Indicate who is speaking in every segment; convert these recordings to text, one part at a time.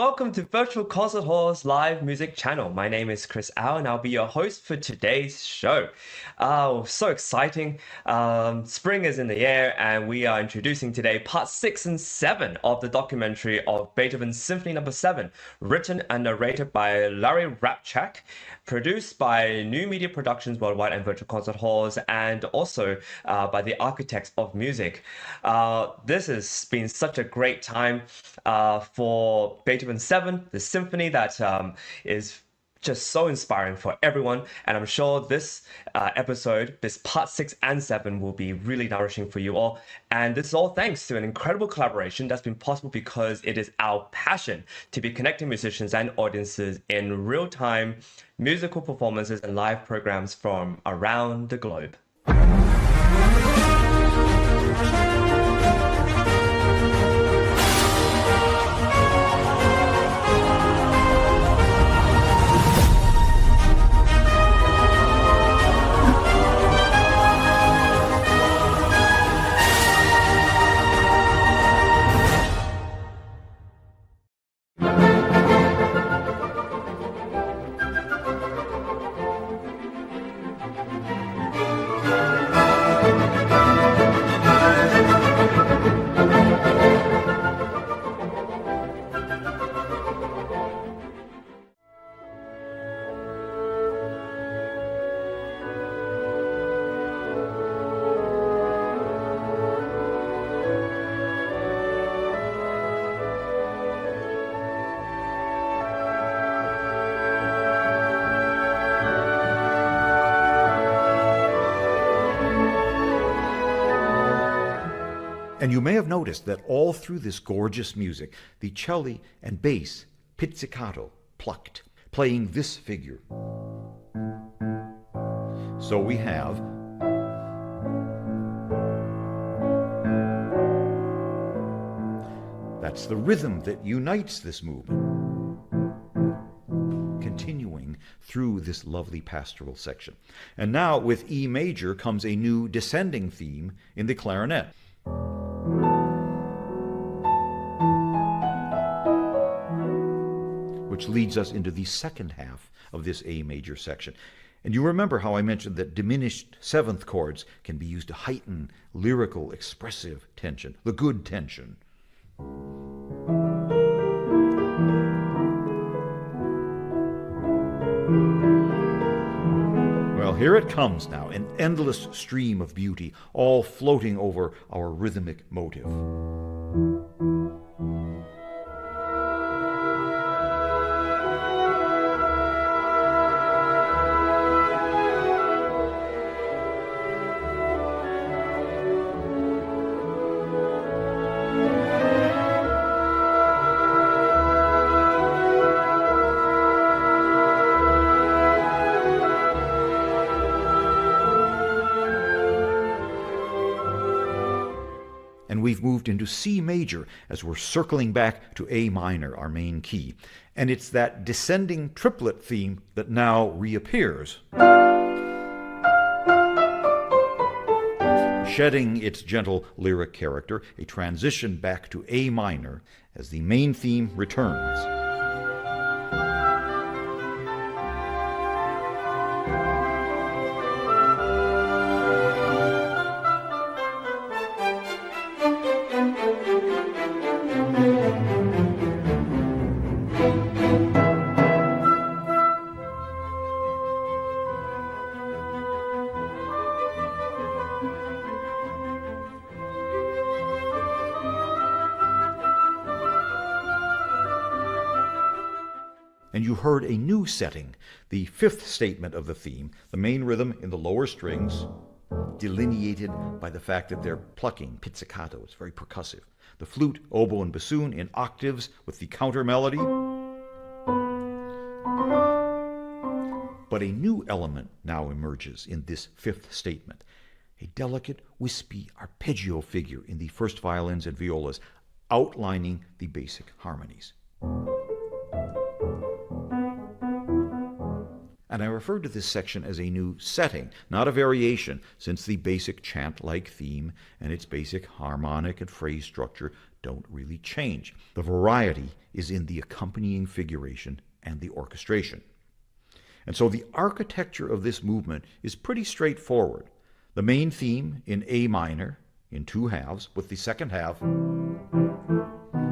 Speaker 1: welcome to Virtual Concert Hall's live music channel. My name is Chris Au, and I'll be your host for today's show. So exciting. Spring is in the air, and we are introducing today part 6 and 7 of the documentary of Beethoven's Symphony No. 7, written and narrated by Lawrence Rapchak, produced by New Media Productions Worldwide and Virtual Concert Halls, and also by the Architects of Music. This has been such a great time for Beethoven's 7, the symphony that is just so inspiring for everyone. And I'm sure this episode, this part 6 and 7, will be really nourishing for you all. And this is all thanks to an incredible collaboration that's been possible because it is our passion to be connecting musicians and audiences in real-time musical performances and live programs from around the globe.
Speaker 2: And you may have noticed that all through this gorgeous music, the cello and bass pizzicato, plucked, playing this figure. So we have that's the rhythm that unites this movement, continuing through this lovely pastoral section. And now with E major comes a new descending theme in the clarinet. Which leads us into the second half of this A major section. And you remember how I mentioned that diminished seventh chords can be used to heighten lyrical, expressive tension, the good tension. Well, here it comes now, an endless stream of beauty, all floating over our rhythmic motive. And we've moved into C major as we're circling back to A minor, our main key. And it's that descending triplet theme that now reappears, shedding its gentle lyric character, a transition back to A minor as the main theme returns. And you heard a new setting, the fifth statement of the theme, the main rhythm in the lower strings, delineated by the fact that they're plucking, pizzicato, it's very percussive. The flute, oboe, and bassoon in octaves with the counter melody. But a new element now emerges in this fifth statement, a delicate, wispy arpeggio figure in the first violins and violas, outlining the basic harmonies. And I refer to this section as a new setting, not a variation, since the basic chant-like theme and its basic harmonic and phrase structure don't really change. The variety is in the accompanying figuration and the orchestration. And so the architecture of this movement is pretty straightforward. The main theme in A minor in 2 halves, with the second half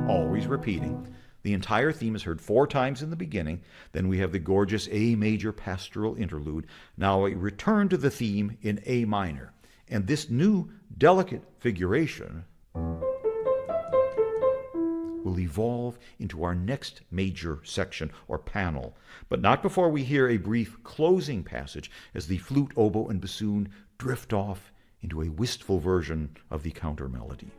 Speaker 2: always repeating. The entire theme is heard 4 times in the beginning. Then we have the gorgeous A major pastoral interlude. Now a return to the theme in A minor. And this new delicate figuration will evolve into our next major section or panel, but not before we hear a brief closing passage as the flute, oboe, and bassoon drift off into a wistful version of the counter melody.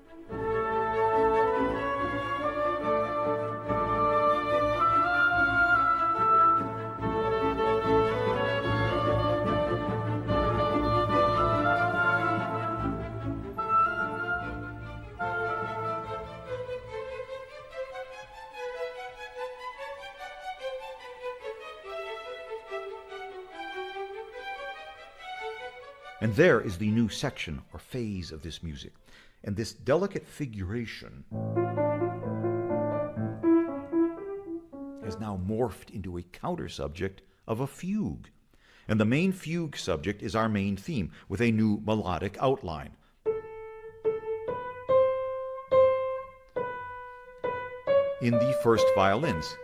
Speaker 2: And there is the new section or phase of this music. And this delicate figuration has now morphed into a counter subject of a fugue. And the main fugue subject is our main theme with a new melodic outline. In the first violins.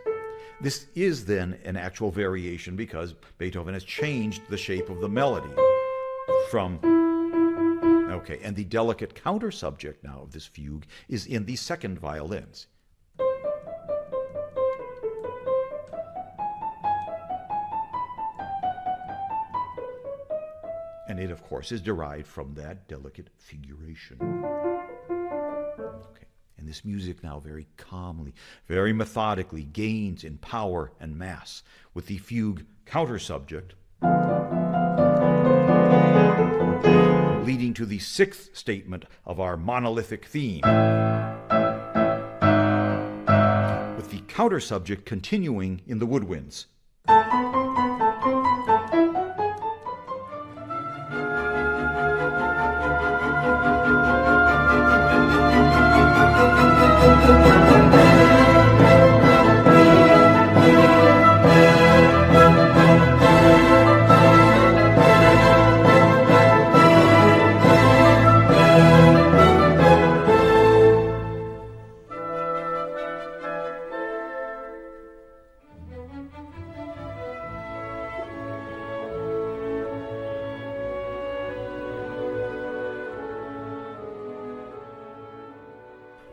Speaker 2: This is then an actual variation because Beethoven has changed the shape of the melody. And the delicate counter subject now of this fugue is in the second violins. And it, of course, is derived from that delicate figuration. And this music now very calmly, very methodically gains in power and mass with the fugue counter subject, leading to the 6th statement of our monolithic theme, with the counter subject continuing in the woodwinds.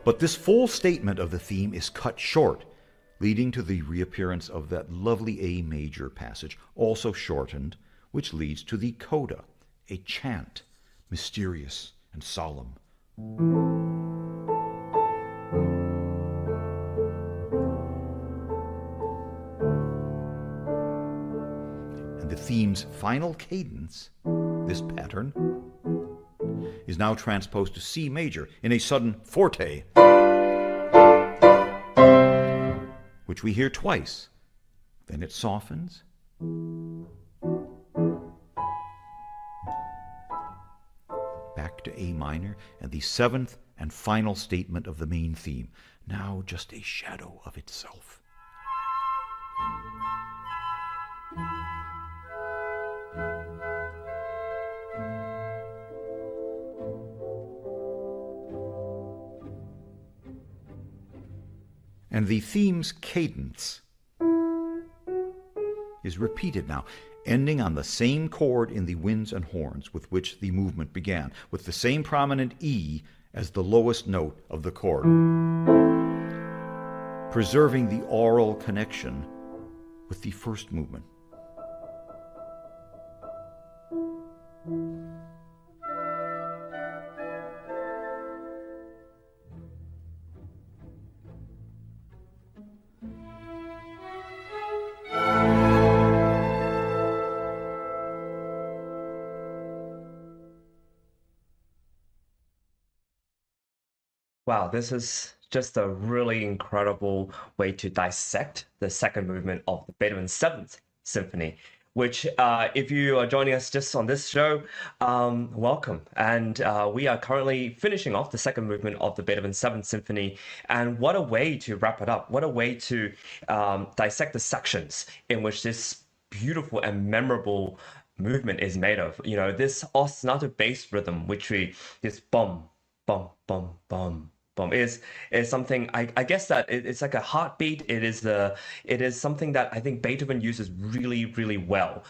Speaker 2: But this full statement of the theme is cut short, leading to the reappearance of that lovely A major passage, also shortened, which leads to the coda, a chant, mysterious and solemn. And the theme's final cadence, this pattern, is now transposed to C major in a sudden forte, which we hear twice. Then it softens, back to A minor, and the 7th and final statement of the main theme, now just a shadow of itself. And the theme's cadence is repeated now, ending on the same chord in the winds and horns with which the movement began, with the same prominent E as the lowest note of the chord, preserving the aural connection with the first movement.
Speaker 1: Wow, this is just a really incredible way to dissect the second movement of the Beethoven's 7th Symphony. which, if you are joining us just on this show, welcome. And we are currently finishing off the second movement of the Beethoven's Seventh Symphony. And what a way to wrap it up. What a way to dissect the sections in which this beautiful and memorable movement is made of. You know, this ostinato bass rhythm, which this bum, bum, bum, bum, bum is something I guess that it's like a heartbeat. It is something that I think Beethoven uses really, really well.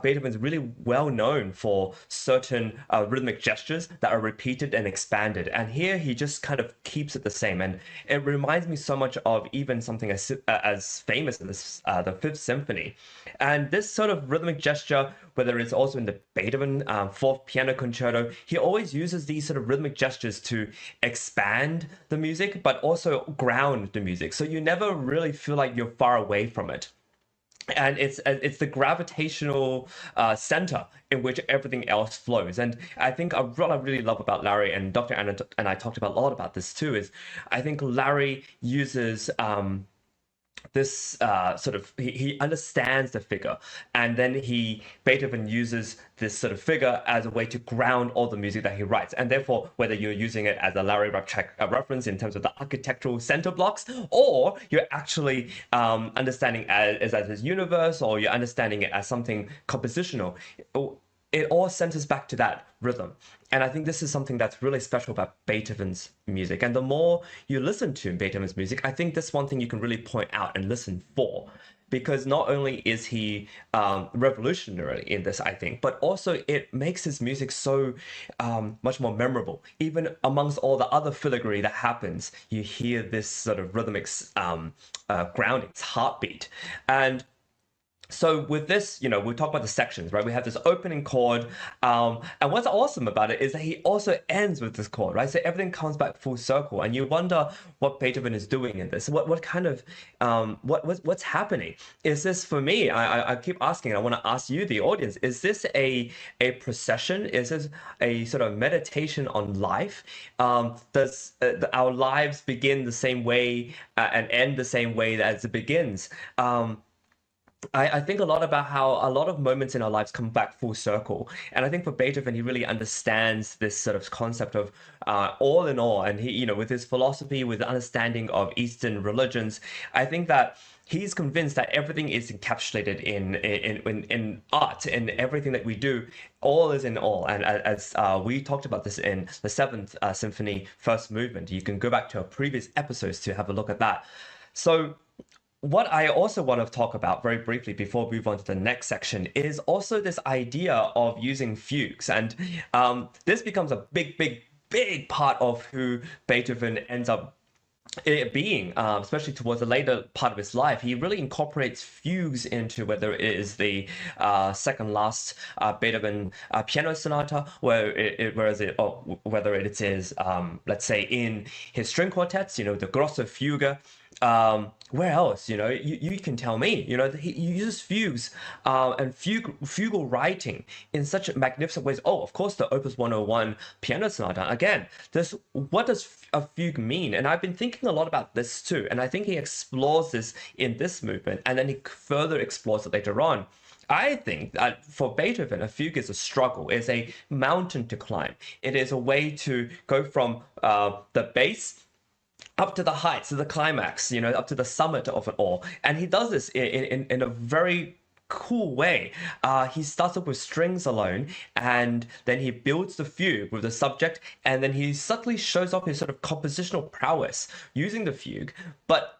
Speaker 1: Beethoven's really well known for certain rhythmic gestures that are repeated and expanded, and here he just kind of keeps it the same. And it reminds me so much of even something as famous as the Fifth Symphony. And this sort of rhythmic gesture, whether it's also in the Beethoven Fourth Piano Concerto, he always uses these sort of rhythmic gestures to expand the music, but also ground the music. So you never really feel like you're far away from it. And it's the gravitational center in which everything else flows. And I think what I really love about Larry, and Dr. Anna and I talked about a lot about this too, is I think Larry uses this sort of he understands the figure, and then Beethoven uses this sort of figure as a way to ground all the music that he writes. And therefore, whether you're using it as a Larry Rapchak reference in terms of the architectural center blocks, or you're actually understanding as his universe, or you're understanding it as something compositional, it all centers back to that rhythm. And I think this is something that's really special about Beethoven's music. And the more you listen to Beethoven's music, I think that's one thing you can really point out and listen for. Because not only is he revolutionary in this, I think, but also it makes his music so much more memorable. Even amongst all the other filigree that happens, you hear this sort of rhythmic grounding, heartbeat. And so with this, you know, we talk about the sections, right? We have this opening chord, and what's awesome about it is that he also ends with this chord, right? So everything comes back full circle, and you wonder what Beethoven is doing in this. What kind of what's happening? Is this, for me? I keep asking. I want to ask you, the audience, is this a procession? Is this a sort of meditation on life? Does our lives begin the same way and end the same way as it begins? I think a lot about how a lot of moments in our lives come back full circle. And I think for Beethoven, he really understands this sort of concept of all in all. And he, you know, with his philosophy, with the understanding of Eastern religions, I think that he's convinced that everything is encapsulated in art, and everything that we do, all is in all. And as we talked about this in the Seventh Symphony, first movement, you can go back to our previous episodes to have a look at that. So what I also want to talk about very briefly before we move on to the next section is also this idea of using fugues. And this becomes a big part of who Beethoven ends up being, especially towards the later part of his life. He really incorporates fugues into, whether it is the second last Beethoven piano sonata, whether it is, let's say, in his string quartets, you know, the grosso fuga. Where else? You know, you can tell me. You know, he uses fugues and fugal writing in such magnificent ways. Oh, of course, the Opus 101 piano sonata. Again, what does a fugue mean? And I've been thinking a lot about this too. And I think he explores this in this movement, and then he further explores it later on. I think that for Beethoven, a fugue is a struggle, is a mountain to climb. It is a way to go from the base up to the heights, to the climax, you know, up to the summit of it all. And he does this in a very cool way. He starts up with strings alone, and then he builds the fugue with the subject, and then he subtly shows off his sort of compositional prowess using the fugue. But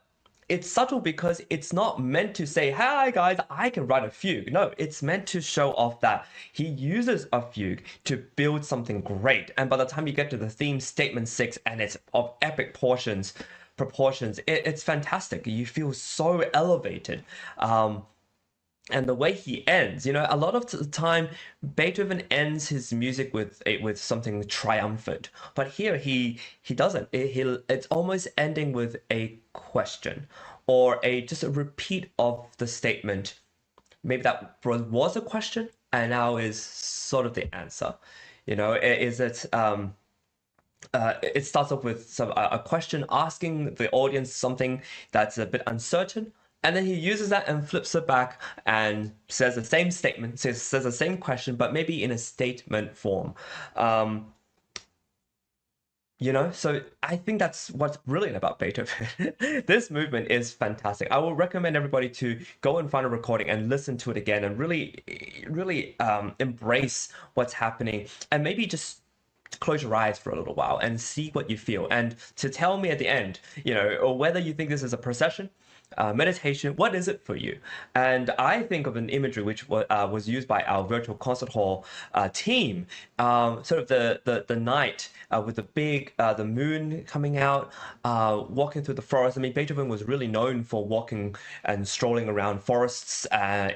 Speaker 1: it's subtle because it's not meant to say, hi guys, I can write a fugue. No, it's meant to show off that he uses a fugue to build something great. And by the time you get to the theme statement 6, and it's of epic proportions, it's fantastic. You feel so elevated. And the way he ends, you know, a lot of the time Beethoven ends his music with something triumphant, but here he doesn't. It's almost ending with a question, or just a repeat of the statement. Maybe that was a question and now is sort of the answer. You know, it starts off with a question asking the audience something that's a bit uncertain, And then he uses that and flips it back and says the same statement, says the same question, but maybe in a statement form. So I think that's what's brilliant about Beethoven. This movement is fantastic. I will recommend everybody to go and find a recording and listen to it again and really embrace what's happening, and maybe just close your eyes for a little while and see what you feel, and to tell me at the end, or whether you think this is a procession, meditation, what is it for you? And I think of an imagery which was used by our virtual concert hall team, sort of the night with the moon coming out, walking through the forest. I mean, Beethoven was really known for walking and strolling around forests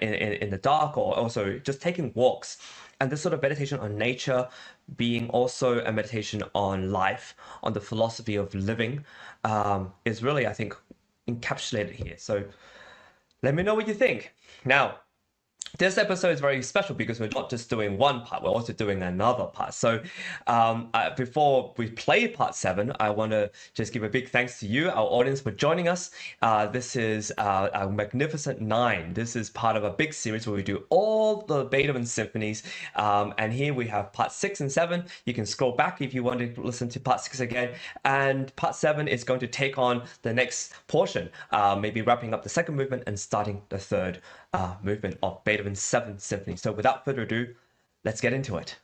Speaker 1: in the dark, or also just taking walks. And this sort of meditation on nature being also a meditation on life, on the philosophy of living, is really, I think, encapsulated here. So let me know what you think. Now, this episode is very special because we're not just doing one part, we're also doing another part. So before we play part 7, I want to just give a big thanks to you, our audience, for joining us. This is our Magnificent 9. This is part of a big series where we do all the Beethoven symphonies. And here we have part 6 and 7. You can scroll back if you want to listen to part 6 again. And part 7 is going to take on the next portion, maybe wrapping up the second movement and starting the third movement of Beethoven's 7th Symphony. So without further ado, let's get into it.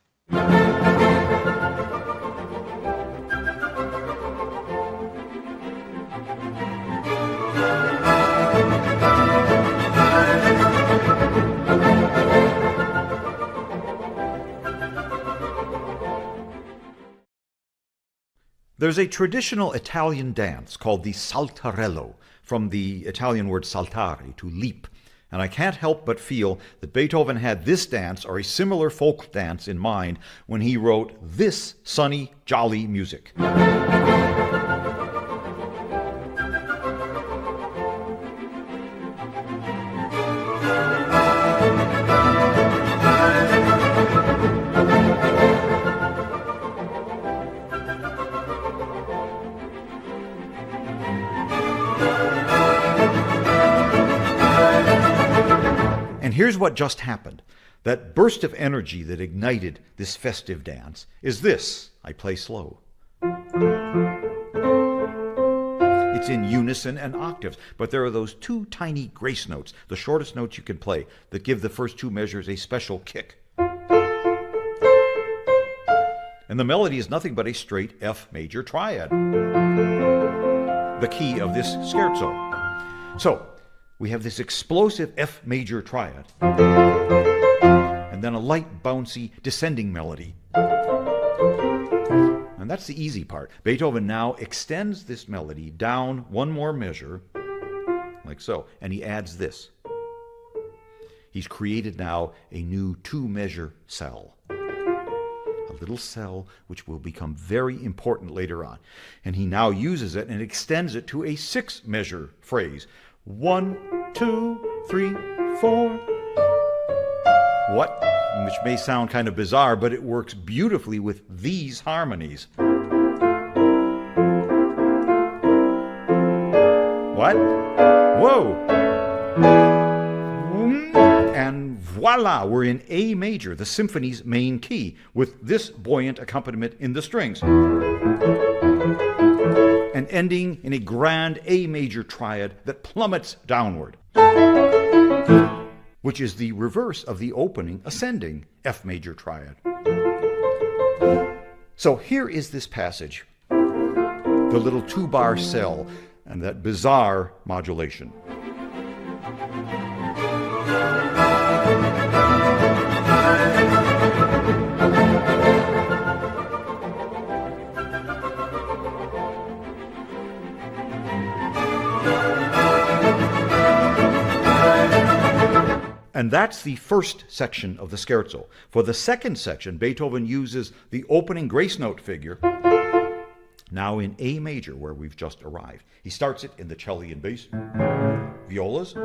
Speaker 2: There's a traditional Italian dance called the saltarello, from the Italian word saltare, to leap. And I can't help but feel that Beethoven had this dance, or a similar folk dance, in mind when he wrote this sunny, jolly music. And here's what just happened. That burst of energy that ignited this festive dance is this. I play slow. It's in unison and octaves, but there are those 2 tiny grace notes, the shortest notes you can play, that give the first 2 measures a special kick. And the melody is nothing but a straight F major triad, the key of this scherzo. So, we have this explosive F major triad, and then a light, bouncy, descending melody. And that's the easy part. Beethoven now extends this melody down 1 more measure, like so, and he adds this. He's created now a new 2-measure cell. A little cell which will become very important later on. And he now uses it and extends it to a 6-measure phrase. 1, 2, 3, 4. Which may sound kind of bizarre, but it works beautifully with these harmonies. What? Whoa! And voila, we're in A major, the symphony's main key, with this buoyant accompaniment in the strings. And ending in a grand A major triad that plummets downward, which is the reverse of the opening ascending F major triad. So here is this passage, the little 2-bar cell, and that bizarre modulation. And that's the first section of the scherzo. For the second section, Beethoven uses the opening grace note figure, now in A major, where we've just arrived. He starts it in the cello and bass, violas,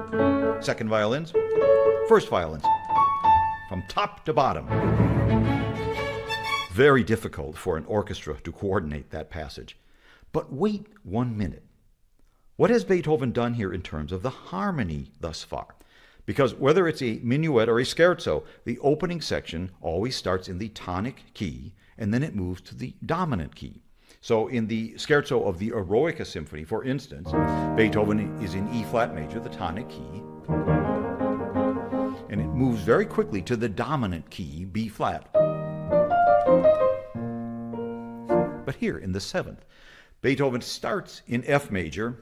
Speaker 2: second violins, first violins, from top to bottom. Very difficult for an orchestra to coordinate that passage. But wait 1 minute. What has Beethoven done here in terms of the harmony thus far? Because whether it's a minuet or a scherzo, the opening section always starts in the tonic key, and then it moves to the dominant key. So in the scherzo of the Eroica Symphony, for instance, Beethoven is in E flat major, the tonic key, and it moves very quickly to the dominant key, B flat. But here in the seventh, Beethoven starts in F major,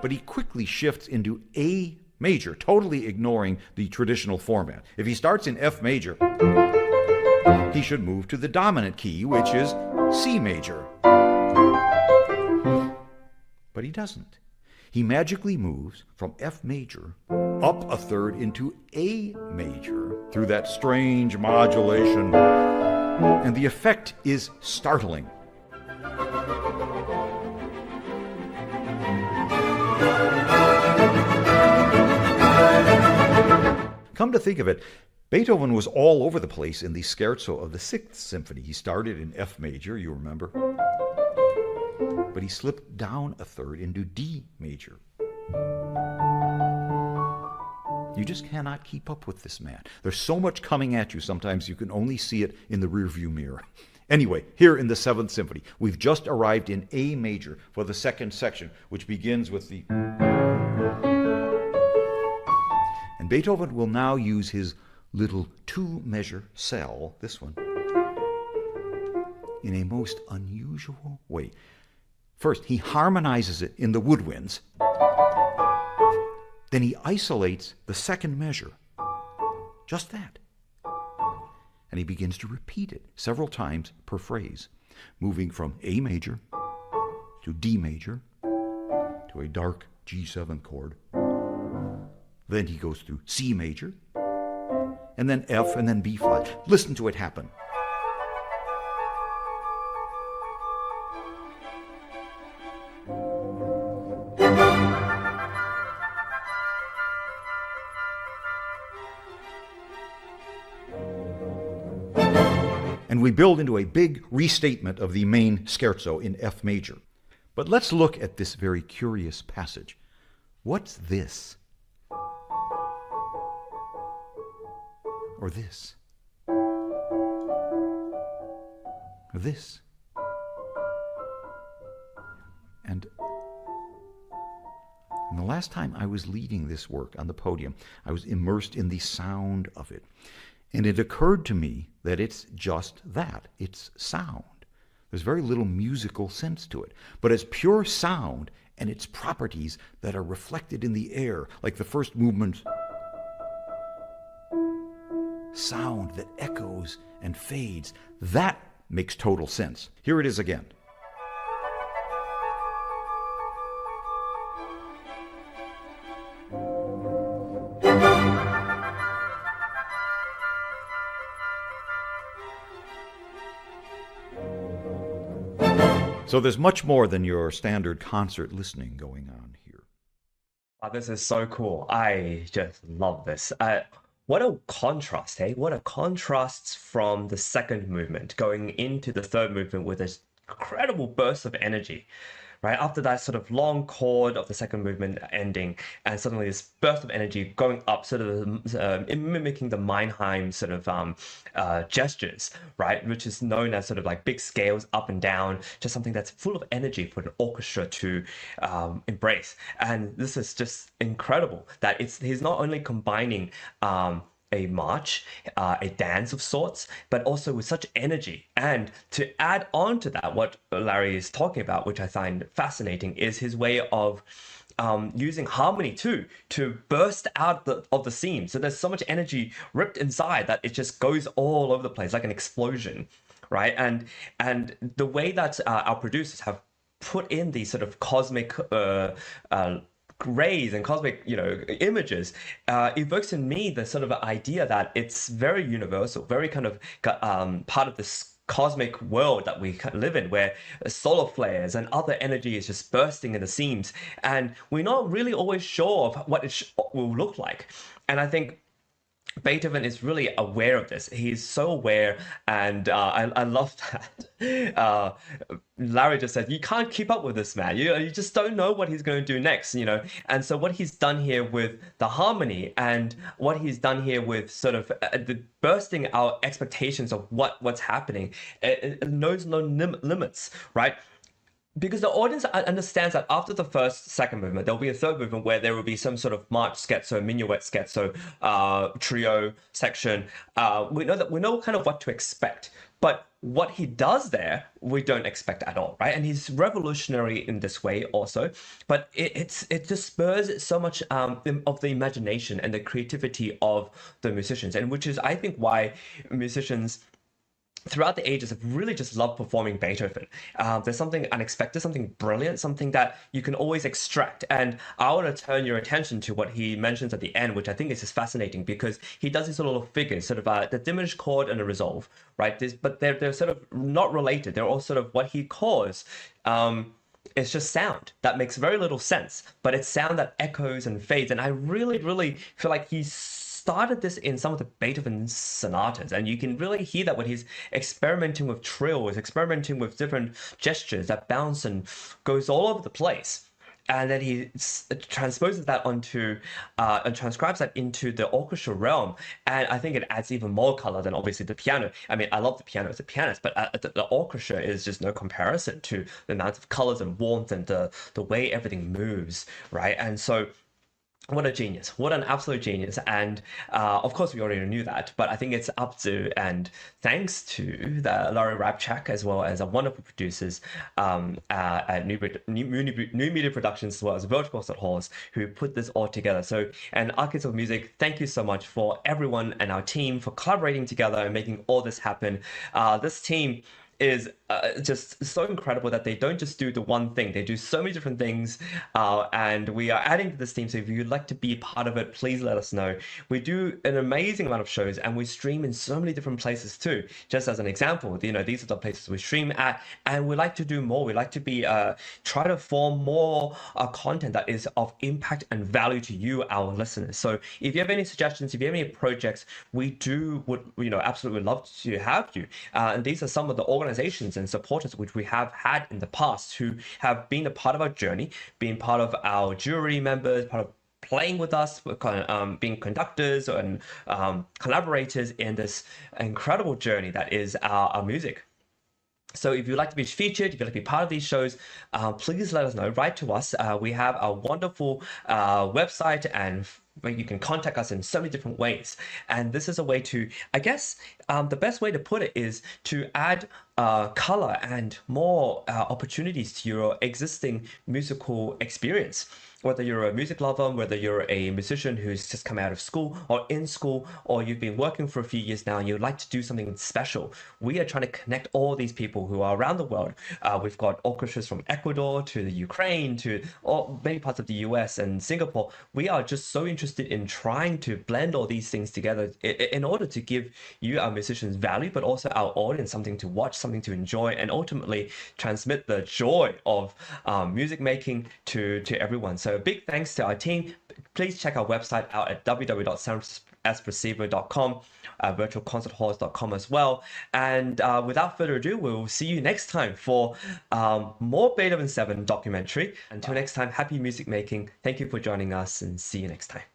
Speaker 2: but he quickly shifts into A major, totally ignoring the traditional format. If he starts in F major, he should move to the dominant key, which is C major. But he doesn't. He magically moves from F major up a third into A major through that strange modulation, and the effect is startling. Come to think of it, Beethoven was all over the place in the scherzo of the Sixth Symphony. He started in F major, you remember, but he slipped down a third into D major. You just cannot keep up with this man. There's so much coming at you, sometimes you can only see it in the rearview mirror. Anyway, here in the Seventh Symphony, we've just arrived in A major for the second section, which begins with the... And Beethoven will now use his little two-measure cell, this one, in a most unusual way. First, he harmonizes it in the woodwinds. Then he isolates the second measure, just that. And he begins to repeat it several times per phrase, moving from A major to D major to a dark G7 chord. Then he goes through C major, and then F, and then B flat. Listen to it happen. And we build into a big restatement of the main scherzo in F major. But let's look at this very curious passage. What's this? Or this? Or this? And the last time I was leading this work on the podium, I was immersed in the sound of it. And it occurred to me that it's just that. It's sound. There's very little musical sense to it. But it's pure sound and its properties that are reflected in the air, like the first movement. Sound that echoes and fades. That makes total sense. Here it is again. So there's much more than your standard concert listening going on here.
Speaker 1: Wow, this is so cool. I just love this. What a contrast, eh? What a contrast from the second movement going into the third movement with this incredible burst of energy, right? After that sort of long chord of the second movement ending, and suddenly this burst of energy going up, sort of mimicking the Mannheim sort of gestures, right? Which is known as sort of like big scales up and down, just something that's full of energy for an orchestra to embrace. And this is just incredible that he's not only combining a march, a dance of sorts, but also with such energy. And to add on to that, what Larry is talking about, which I find fascinating, is his way of using harmony too, to burst out of the seam. So there's so much energy ripped inside that it just goes all over the place, like an explosion, right? And the way that our producers have put in these sort of cosmic rays and cosmic, images, evokes in me the sort of idea that it's very universal, very kind of part of this cosmic world that we live in, where solar flares and other energy is just bursting in the seams, and we're not really always sure of what it will look like. And I think Beethoven is really aware of this. He's so aware, and I love that. Larry just said, "You can't keep up with this man. You just don't know what he's going to do next, you know." And so what he's done here with the harmony, and what he's done here with sort of bursting our expectations of what's happening, it knows no limits, right? Because the audience understands that after the first, second movement, there'll be a third movement where there will be some sort of march scherzo, minuet scherzo, trio section. We know kind of what to expect, but what he does there, we don't expect at all, right? And he's revolutionary in this way also, but it just spurs so much of the imagination and the creativity of the musicians, and which is, I think, why musicians throughout the ages have really just loved performing Beethoven. There's something unexpected, something brilliant, something that you can always extract. And I want to turn your attention to what he mentions at the end, which I think is just fascinating, because he does these little figures, sort of the diminished chord and a resolve, right? But they're sort of not related. They're all sort of what he calls it's just sound that makes very little sense, but it's sound that echoes and fades. And I really, really feel like he's started this in some of the Beethoven sonatas, and you can really hear that when he's experimenting with trills, experimenting with different gestures that bounce and goes all over the place. And then he transposes that onto and transcribes that into the orchestral realm, and I think it adds even more color than obviously the piano. I mean, I love the piano as a pianist, but the orchestra is just no comparison to the amount of colors and warmth and the way everything moves, right? And so what a genius. What an absolute genius. And of course, we already knew that, but I think it's up to, and thanks to the Lawrence Rapchak, as well as wonderful producers at New Media Productions, as well as Virtual Concert Halls, who put this all together. So, and Archives of Music, thank you so much for everyone and our team for collaborating together and making all this happen. This team is just so incredible that they don't just do the one thing. They do so many different things, and we are adding to this team. So if you'd like to be part of it, please let us know. We do an amazing amount of shows, and we stream in so many different places too. Just as an example, you know, these are the places we stream at, and we like to do more. We like to be try to form more content that is of impact and value to you, our listeners. So if you have any suggestions, if you have any projects, we would absolutely love to have you. And these are some of the organizations and supporters which we have had in the past who have been a part of our journey, being part of our jury members, part of playing with us, being conductors and collaborators in this incredible journey that is our music. So if you'd like to be featured, if you'd like to be part of these shows, please let us know. Write to us. We have a wonderful website, and where you can contact us in so many different ways. And this is a way to, I guess, the best way to put it is to add color and more opportunities to your existing musical experience. Whether you're a music lover, whether you're a musician who's just come out of school or in school, or you've been working for a few years now and you'd like to do something special, we are trying to connect all these people who are around the world. We've got orchestras from Ecuador to the Ukraine to many parts of the US and Singapore. We are just so interested in trying to blend all these things together in order to give you, our musicians, value, but also our audience something to watch, something to enjoy, and ultimately transmit the joy of music making to everyone. So a big thanks to our team. Please check our website out at www.soundexpressivo.com, virtualconcerthalls.com as well. And without further ado, we'll see you next time for more Beethoven 7 documentary. Until next time, happy music making. Thank you for joining us, and see you next time.